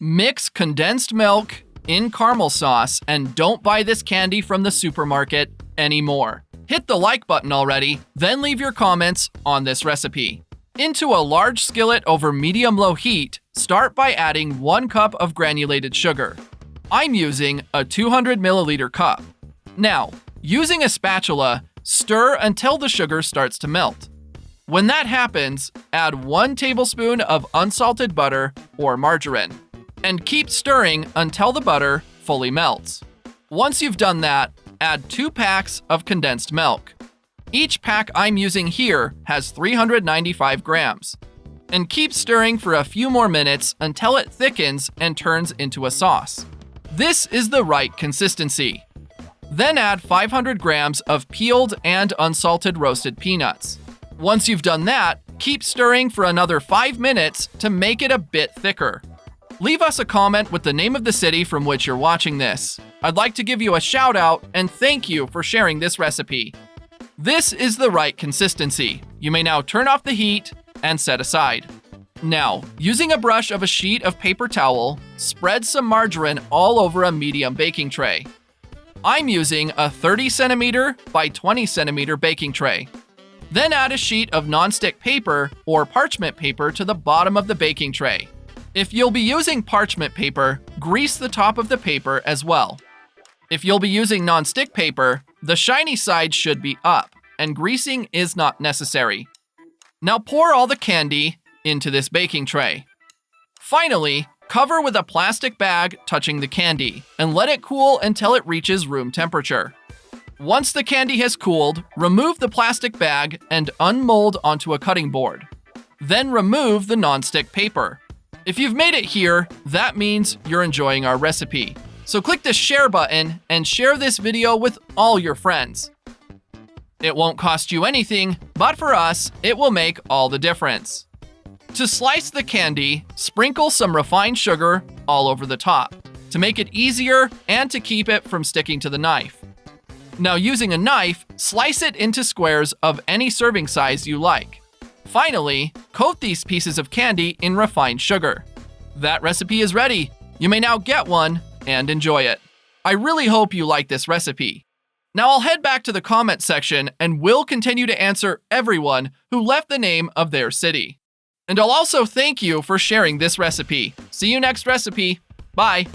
Mix condensed milk in caramel sauce and don't buy this candy from the supermarket anymore. Hit the like button already, then leave your comments on this recipe. Into a large skillet over medium-low heat, start by adding 1 cup of granulated sugar. I'm using a 200 milliliter cup. Now, using a spatula, stir until the sugar starts to melt. When that happens, add 1 tablespoon of unsalted butter or margarine, and keep stirring until the butter fully melts. Once you've done that, add 2 packs of condensed milk. Each pack I'm using here has 395 grams. And keep stirring for a few more minutes until it thickens and turns into a sauce. This is the right consistency. Then add 500 grams of peeled and unsalted roasted peanuts. Once you've done that, keep stirring for another 5 minutes to make it a bit thicker. Leave us a comment with the name of the city from which you're watching this. I'd like to give you a shout out and thank you for sharing this recipe. This is the right consistency. You may now turn off the heat and set aside. Now, using a brush of a sheet of paper towel, spread some margarine all over a medium baking tray. I'm using a 30 centimeter by 20 centimeter baking tray. Then add a sheet of nonstick paper or parchment paper to the bottom of the baking tray. If you'll be using parchment paper, grease the top of the paper as well. If you'll be using nonstick paper, the shiny side should be up, and greasing is not necessary. Now pour all the candy into this baking tray. Finally, cover with a plastic bag touching the candy, and let it cool until it reaches room temperature. Once the candy has cooled, remove the plastic bag and unmold onto a cutting board. Then remove the nonstick paper. If you've made it here, that means you're enjoying our recipe. So click the share button and share this video with all your friends. It won't cost you anything, but for us, it will make all the difference. To slice the candy, sprinkle some refined sugar all over the top to make it easier and to keep it from sticking to the knife. Now using a knife, slice it into squares of any serving size you like. Finally, coat these pieces of candy in refined sugar. That recipe is ready. You may now get one and enjoy it. I really hope you like this recipe. Now I'll head back to the comment section and we'll continue to answer everyone who left the name of their city. And I'll also thank you for sharing this recipe. See you next recipe. Bye.